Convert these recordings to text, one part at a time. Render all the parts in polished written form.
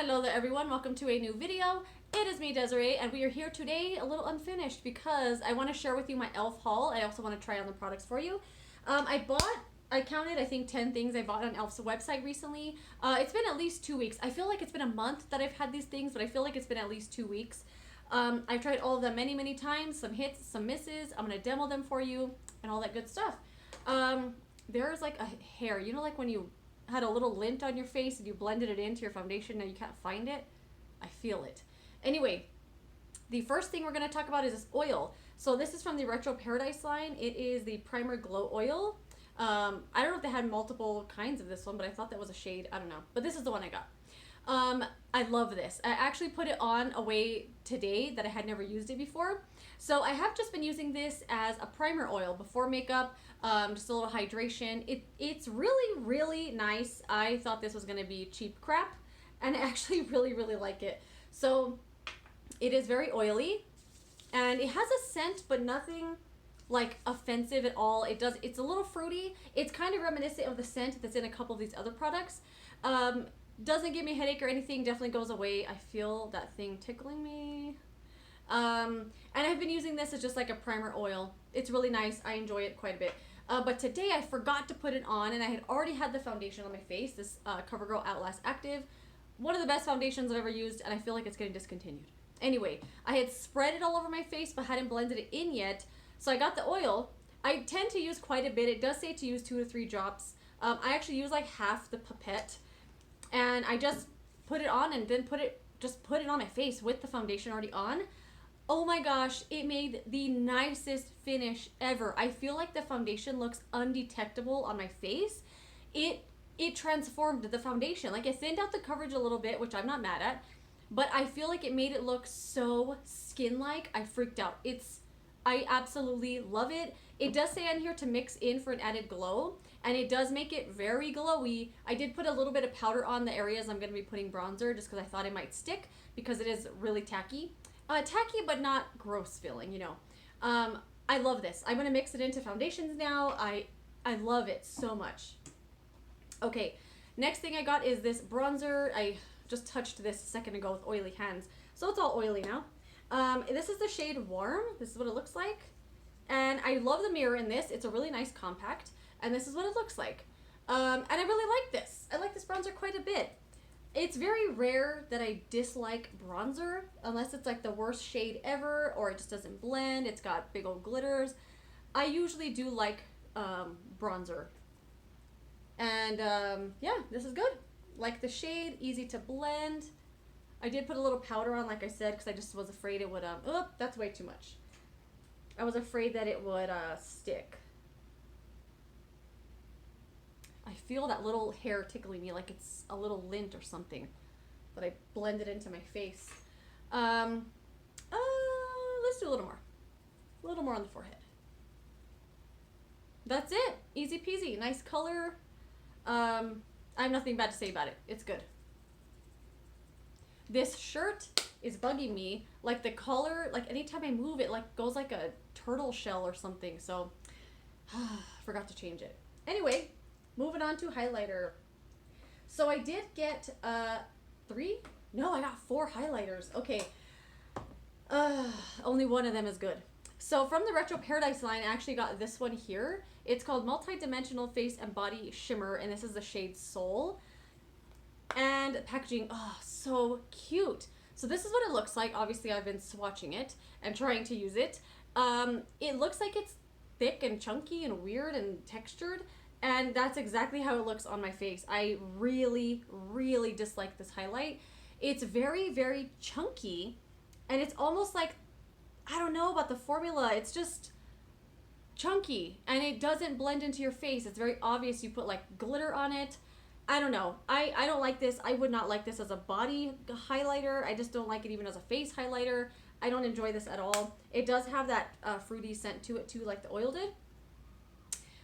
Hello there everyone, welcome to a new video. It is me, Desiree, and we are here today a little unfinished because I want to share with you my e.l.f. haul. I also want to try on the products for you. I counted, I think 10 things I bought on e.l.f.'s website recently. It's been at least 2 weeks. I feel like it's been a month that I've had these things, but I feel like it's been at least 2 weeks. I've tried all of them many times, some hits, some misses. I'm going to demo them for you and all that good stuff. There's like a hair, you know, like when you had a little lint on your face and you blended it into your foundation and you can't find it? I feel it. Anyway, the first thing we're going to talk about is this oil. So this is from the Retro Paradise line. It is the Primer Glow Oil. I don't know if they had multiple kinds of this one, but I thought that was a shade. I don't know. But this is the one I got. I love this. I actually put it on a way today that I had never used it before. So I have just been using this as a primer oil before makeup, just a little hydration. It's really nice. I thought this was going to be cheap crap, and I actually really like it. So it is very oily, and it has a scent, but nothing like offensive at all. It's a little fruity. It's kind of reminiscent of the scent that's in a couple of these other products. Doesn't give me a headache or anything, definitely goes away. I feel that thing tickling me. And I've been using this as just like a primer oil. It's really nice. I enjoy it quite a bit. But today I forgot to put it on, and I had already had the foundation on my face, this CoverGirl Outlast Active. One of the best foundations I've ever used, and I feel like it's getting discontinued. Anyway, I had spread it all over my face, but hadn't blended it in yet. So I got the oil. I tend to use quite a bit. It does say to use 2 to 3 drops. I actually use like half the pipette. And I just put it on and then put it on my face with the foundation already on. Oh my gosh, it made the nicest finish ever. I feel like the foundation looks undetectable on my face. It transformed the foundation. Like, it thinned out the coverage a little bit, which I'm not mad at, but I feel like it made it look so skin-like. I freaked out. I absolutely love it. It does say on here to mix in for an added glow, and it does make it very glowy. I did put a little bit of powder on the areas I'm going to be putting bronzer just because I thought it might stick, because it is really tacky. Tacky, but not gross feeling, you know. I love this. I'm going to mix it into foundations now. I love it so much. Okay, next thing I got is this bronzer. I just touched this a second ago with oily hands, so it's all oily now. This is the shade Warm. This is what it looks like. And I love the mirror in this. It's a really nice compact. And this is what it looks like. And I really like this. I like this bronzer quite a bit. It's very rare that I dislike bronzer, unless it's like the worst shade ever, or it just doesn't blend. It's got big old glitters. I usually do like bronzer. And yeah, this is good. Like the shade, easy to blend. I did put a little powder on, like I said, because I just was afraid it would, oh, that's way too much. I was afraid that it would stick. I feel that little hair tickling me, like it's a little lint or something that I blended into my face. Let's do a little more. A little more on the forehead. That's it. Easy peasy. Nice color. I have nothing bad to say about it. It's good. This shirt is bugging me. Like the collar, like anytime I move it, like goes like a turtle shell or something. So, forgot to change it. Anyway, moving on to highlighter. So I did get 3? No, I got 4 highlighters. Okay. Only one of them is good. So from the Retro Paradise line, I actually got this one here. It's called Multi-Dimensional Face and Body Shimmer, and this is the shade Soul. And packaging, oh, so cute. So this is what it looks like. Obviously, I've been swatching it and trying to use it. It looks like it's thick and chunky and weird and textured, and that's exactly how it looks on my face. I really dislike this highlight. It's very chunky, and it's almost like, I don't know about the formula. It's just chunky, and it doesn't blend into your face. It's very obvious you put like glitter on it. I don't know. I don't like this. I would not like this as a body highlighter. I just don't like it even as a face highlighter. I don't enjoy this at all. It does have that fruity scent to it too, like the oil did.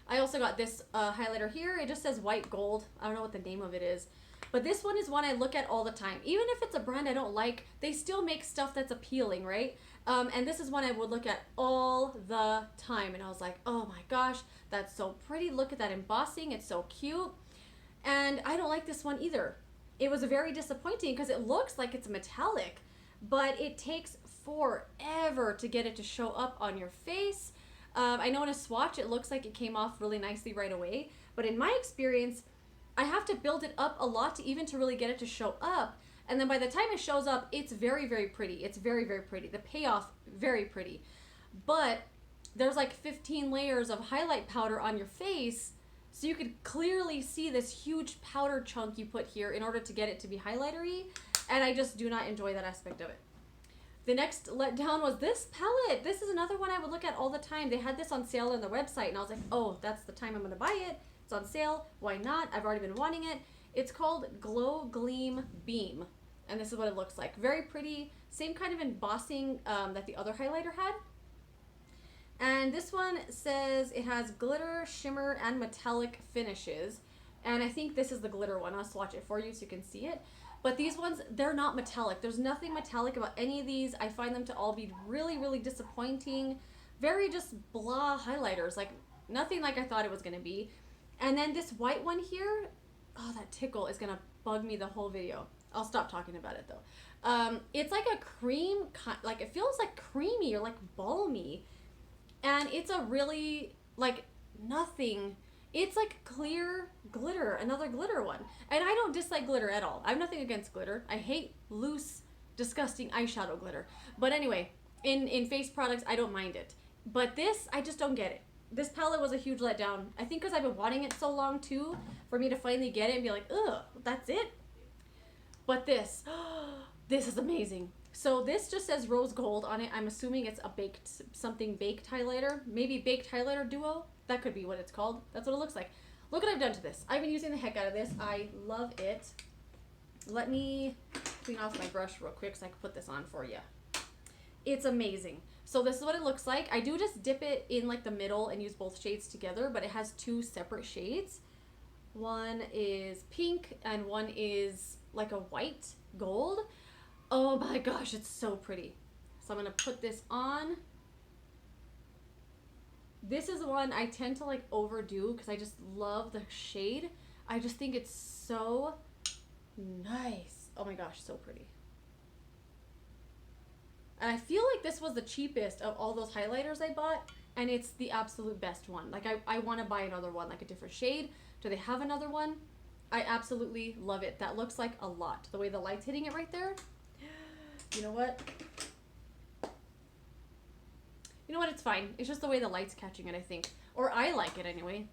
I also got this highlighter here. It just says white gold. I don't know what the name of it is. But this one is one I look at all the time. Even if it's a brand I don't like, they still make stuff that's appealing, right? And this is one I would look at all the time. And I was like, oh my gosh, that's so pretty. Look at that embossing. It's so cute. And I don't like this one either. it was very disappointing because it looks like it's metallic, but it takes forever to get it to show up on your face. I know in a swatch it looks like it came off really nicely right away, but in my experience, I have to build it up a lot to really get it to show up. And then by the time it shows up, it's very, very pretty. It's very, very pretty. The payoff, very pretty. But there's like 15 layers of highlight powder on your face, so you could clearly see this huge powder chunk you put here in order to get it to be highlightery, and I just do not enjoy that aspect of it. The next letdown was this palette. This is another one I would look at all the time. They had this on sale on their website, and I was like, oh, that's the time I'm going to buy it. It's on sale. Why not? I've already been wanting it. It's called Glow Gleam Beam, and this is what it looks like. Very pretty. Same kind of embossing that the other highlighter had. And this one says it has glitter, shimmer, and metallic finishes. And I think this is the glitter one. I'll swatch it for you so you can see it. But these ones, they're not metallic. There's nothing metallic about any of these. I find them to all be really, really disappointing. Very just blah highlighters. Like, nothing like I thought it was going to be. And then this white one here, oh, that tickle is going to bug me the whole video. I'll stop talking about it, though. It's like a cream, like it feels like creamy or like balmy. And it's a really, like, nothing. It's like clear glitter, another glitter one. And I don't dislike glitter at all. I have nothing against glitter. I hate loose, disgusting eyeshadow glitter. But anyway, in face products, I don't mind it. But this, I just don't get it. This palette was a huge letdown. I think because I've been wanting it so long, too, for me to finally get it and be like, ugh, that's it? But this, this is amazing. So this just says rose gold on it. I'm assuming it's a baked highlighter. Maybe baked highlighter duo. That could be what it's called. That's what it looks like. Look what I've done to this. I've been using the heck out of this. I love it. Let me clean off my brush real quick so I can put this on for you. It's amazing. So this is what it looks like. I do just dip it in like the middle and use both shades together, but it has two separate shades. One is pink and one is like a white gold. Oh my gosh, it's so pretty. So I'm going to put this on. This is one I tend to like overdo because I just love the shade. I just think it's so nice. Oh my gosh, so pretty. And I feel like this was the cheapest of all those highlighters I bought, and it's the absolute best one. Like I want to buy another one, like a different shade. Do they have another one? I absolutely love it. That looks like a lot. The way the light's hitting it right there. You know what? You know what? It's fine. It's just the way the light's catching it, I think. Or I like it anyway.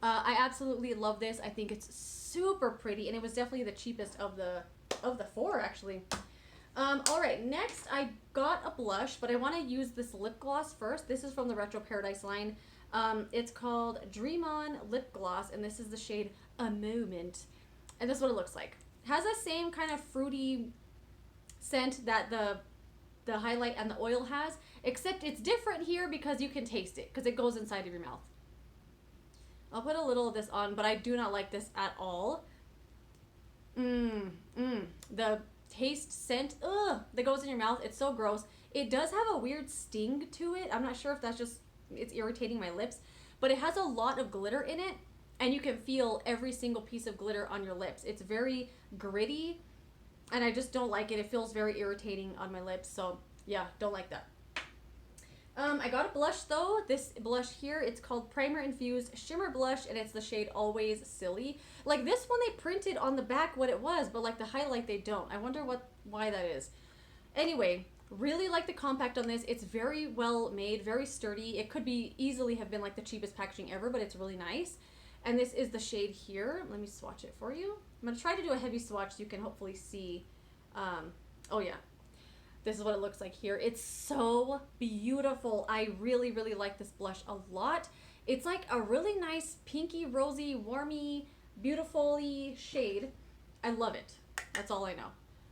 I absolutely love this. I think it's super pretty, and it was definitely the cheapest of the four, actually. All right, next I got a blush, but I want to use this lip gloss first. This is from the Retro Paradise line. It's called Dream On Lip Gloss, and this is the shade A Moment. And this is what it looks like. It has the same kind of fruity scent that the highlight and the oil has, except it's different here because you can taste it, because it goes inside of your mouth. I'll put a little of this on, but I do not like this at all. The taste scent, that goes in your mouth, it's so gross. It does have a weird sting to it. I'm not sure if that's just, it's irritating my lips, but it has a lot of glitter in it, and you can feel every single piece of glitter on your lips. It's very gritty, and I just don't like it. It feels very irritating on my lips, so yeah, don't like that. I got a blush though. This blush here, it's called Primer Infused Shimmer Blush, and it's the shade Always Silly. Like this one, they printed on the back what it was, but like the highlight they don't. I wonder why that is. Anyway, really like the compact on this. It's very well made, very sturdy. It could be easily have been like the cheapest packaging ever, but it's really nice. And this is the shade here. Let me swatch it for you. I'm going to try to do a heavy swatch so you can hopefully see. Oh yeah. This is what it looks like here. It's so beautiful. I really, really like this blush a lot. It's like a really nice pinky, rosy, warmy, beautiful-y shade. I love it. That's all I know.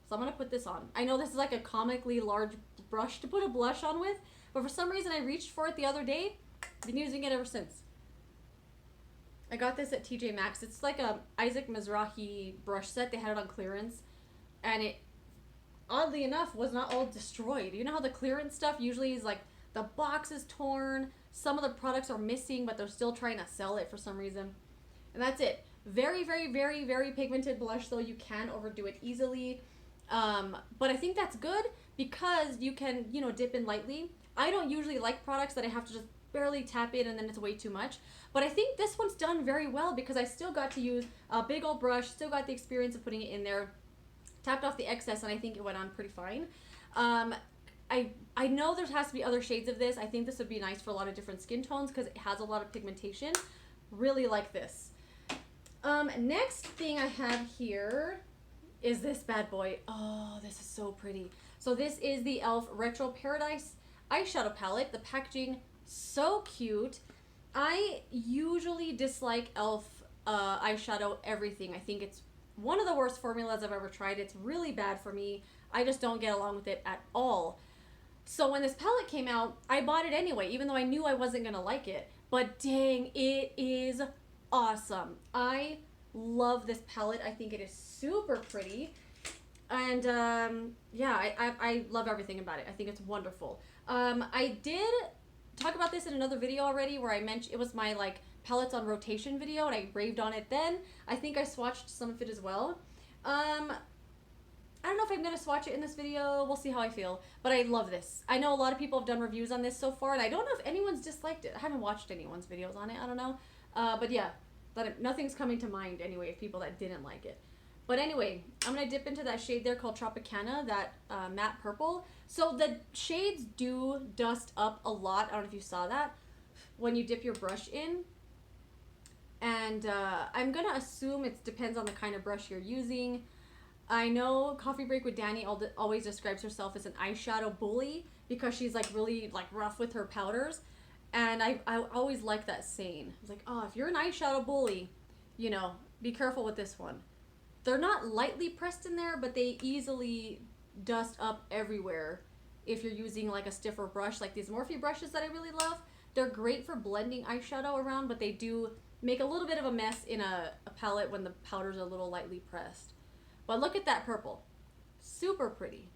So I'm going to put this on. I know this is like a comically large brush to put a blush on with, but for some reason I reached for it the other day. I've been using it ever since. I got this at TJ Maxx. It's like a Isaac Mizrahi brush set. They had it on clearance, and it, oddly enough, was not all destroyed. You know how the clearance stuff usually is like the box is torn, some of the products are missing, but they're still trying to sell it for some reason. And that's it. Very, very, very, very pigmented blush, though you can overdo it easily. But I think that's good because you can, you know, dip in lightly. I don't usually like products that I have to just barely tap in and then it's way too much. But I think this one's done very well because I still got to use a big old brush, still got the experience of putting it in there, tapped off the excess, and I think it went on pretty fine. I know there has to be other shades of this. I think this would be nice for a lot of different skin tones because it has a lot of pigmentation. Really like this. Next thing I have here is this bad boy. Oh, this is so pretty. So this is the e.l.f. Retro Paradise eyeshadow palette. The packaging, so cute. I usually dislike e.l.f. Eyeshadow everything. I think it's one of the worst formulas I've ever tried. It's really bad for me. I just don't get along with it at all. So when this palette came out, I bought it anyway, even though I knew I wasn't going to like it. But dang, it is awesome. I love this palette. I think it is super pretty. And yeah, I love everything about it. I think it's wonderful. I did talk about this in another video already where I mentioned it was my like palettes on rotation video and I raved on it then. I think I swatched some of it as well. I don't know if I'm going to swatch it in this video. We'll see how I feel. But I love this. I know a lot of people have done reviews on this so far, and I don't know if anyone's disliked it. I haven't watched anyone's videos on it. I don't know. But yeah, nothing's coming to mind anyway of people that didn't like it. But anyway, I'm going to dip into that shade there called Tropicana, that matte purple. So the shades do dust up a lot. I don't know if you saw that when you dip your brush in. And I'm going to assume it depends on the kind of brush you're using. I know Coffee Break with Danny always describes herself as an eyeshadow bully because she's like really like rough with her powders. And I always like that saying. I was like, oh, if you're an eyeshadow bully, you know, be careful with this one. They're not lightly pressed in there, but they easily dust up everywhere if you're using like a stiffer brush, like these Morphe brushes that I really love. They're great for blending eyeshadow around, but they do make a little bit of a mess in a palette when the powder's a little lightly pressed. But look at that purple. Super pretty.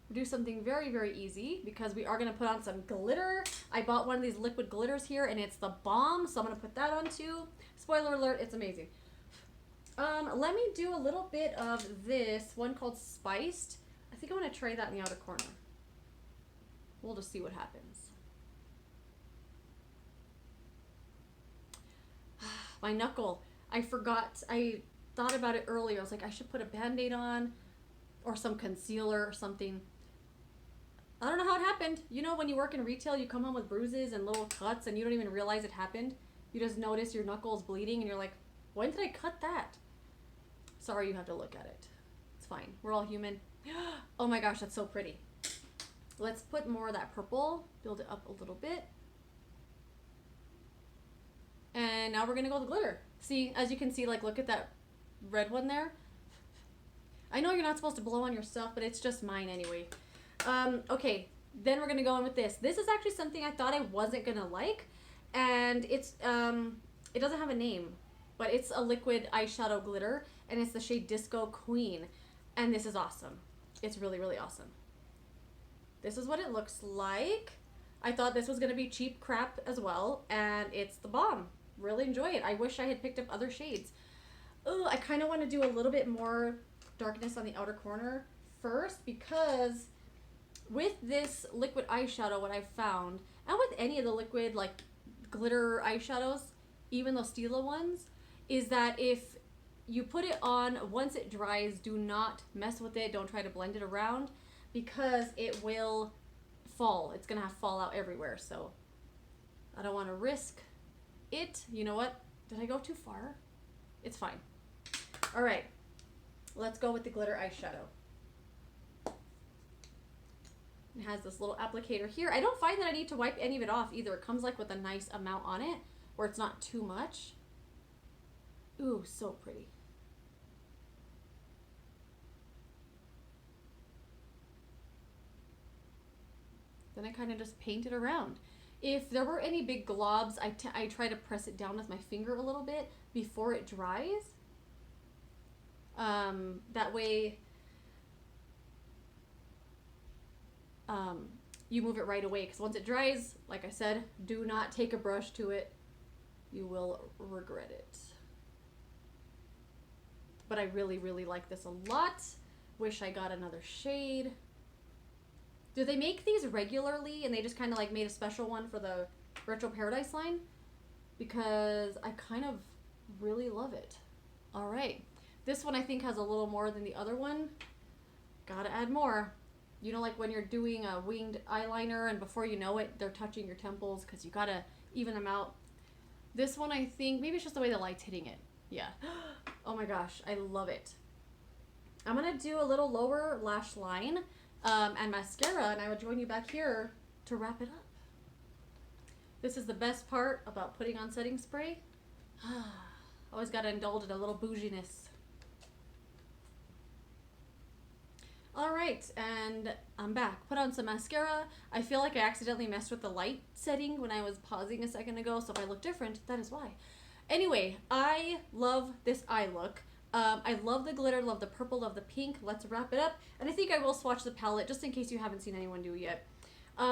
We'll do something very, very easy because we are going to put on some glitter. I bought one of these liquid glitters here and it's the bomb, so I'm going to put that on too. Spoiler alert, it's amazing. Let me do a little bit of this one called Spiced. I think I want to try that in the outer corner. We'll just see what happens. My knuckle. I forgot. I thought about it earlier. I was like, I should put a Band-Aid on or some concealer or something. I don't know how it happened. You know, when you work in retail, you come home with bruises and little cuts and you don't even realize it happened. You just notice your knuckles bleeding and you're like, when did I cut that? Sorry, you have to look at it. It's fine. We're all human. Oh my gosh, that's so pretty. Let's put more of that purple. Build it up a little bit. And now we're going to go with the glitter. See, as you can see, like, look at that red one there. I know you're not supposed to blow on your stuff, but it's just mine anyway. Okay, then we're going to go in with this. This is actually something I thought I wasn't going to like. And it's, it doesn't have a name, but it's a liquid eyeshadow glitter. And it's the shade Disco Queen. And this is awesome. It's really, really awesome. This is what it looks like. I thought this was going to be cheap crap as well. And it's the bomb. Really enjoy it. I wish I had picked up other shades. Oh, I kind of want to do a little bit more darkness on the outer corner first because with this liquid eyeshadow, what I've found, and with any of the liquid like glitter eyeshadows, even those Stila ones, is that if you put it on, once it dries, do not mess with it. Don't try to blend it around because it will fall. It's going to have fallout everywhere. So I don't want to risk it. You know what? Did I go too far? It's fine. All right. Let's go with the glitter eyeshadow. It has this little applicator here. I don't find that I need to wipe any of it off either. It comes like with a nice amount on it where it's not too much. Ooh, so pretty. Then I kind of just paint it around. If there were any big globs, I try to press it down with my finger a little bit before it dries. That way you move it right away, because once it dries, like I said, do not take a brush to it. You will regret it. but I really, really like this a lot. Wish I got another shade. Do they make these regularly and they just kind of like made a special one for the Retro Paradise line? Because I kind of really love it. All right. This one I think has a little more than the other one. Gotta add more. You know, like when you're doing a winged eyeliner and before you know it, they're touching your temples because you gotta even them out. This one I think, maybe it's just the way the light's hitting it. Yeah. Oh my gosh, I love it. I'm gonna do a little lower lash line and mascara, and I will join you back here to wrap it up. This is the best part about putting on setting spray. Always gotta indulge in a little bouginess. All right, and I'm back. Put on some mascara. I feel like I accidentally messed with the light setting when I was pausing a second ago, so if I look different, that is why. Anyway, I love this eye look. I love the glitter, love the purple, love the pink. Let's wrap it up. And I think I will swatch the palette just in case you haven't seen anyone do it yet.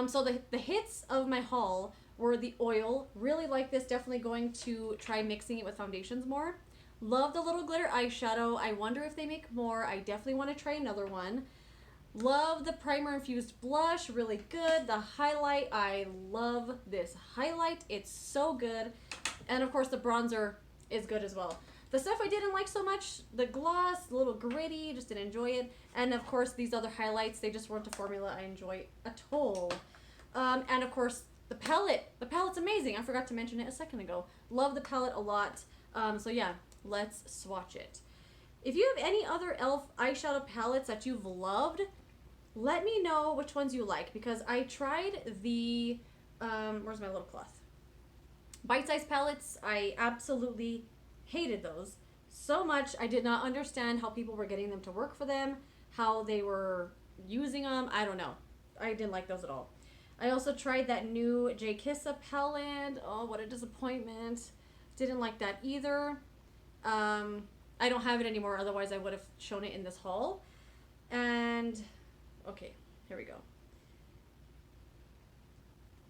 So the hits of my haul were the oil. Really like this. Definitely going to try mixing it with foundations more. Love the little glitter eyeshadow. I wonder if they make more. I definitely want to try another one. Love the primer infused blush. Really good. The highlight. I love this highlight. It's so good. And of course the bronzer is good as well. The stuff I didn't like so much, the gloss, a little gritty, just didn't enjoy it. And of course these other highlights, they just weren't a formula I enjoy at all. And of course the palette. The palette's amazing. I forgot to mention it a second ago. Love the palette a lot. So yeah, let's swatch it. If you have any other e.l.f. eyeshadow palettes that you've loved, let me know which ones you like, because I tried the, where's my little cloth? Bite-size palettes. I absolutely hated those so much. I did not understand how people were getting them to work for them, how they were using them. I don't know. I didn't like those at all. I also tried that new J. Kissa palette. Oh, what a disappointment. Didn't like that either. I don't have it anymore, otherwise I would have shown it in this haul. And okay, here we go.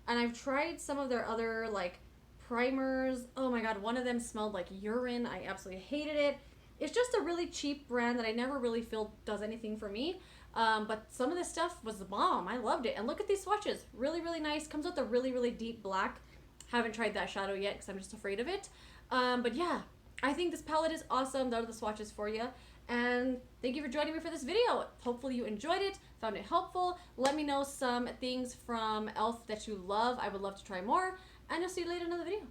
And I've tried some of their other like primers. Oh my god, one of them smelled like urine. I absolutely hated it. It's just a really cheap brand that I never really feel does anything for me. But some of this stuff was the bomb. I loved it. And look at these swatches. Really, really nice. Comes with a really, really deep black. Haven't tried that shadow yet because I'm just afraid of it. But yeah, I think this palette is awesome. Those are the swatches for you. And thank you for joining me for this video. Hopefully you enjoyed it, found it helpful. Let me know some things from e.l.f. that you love. I would love to try more. And I'll see you later in another video.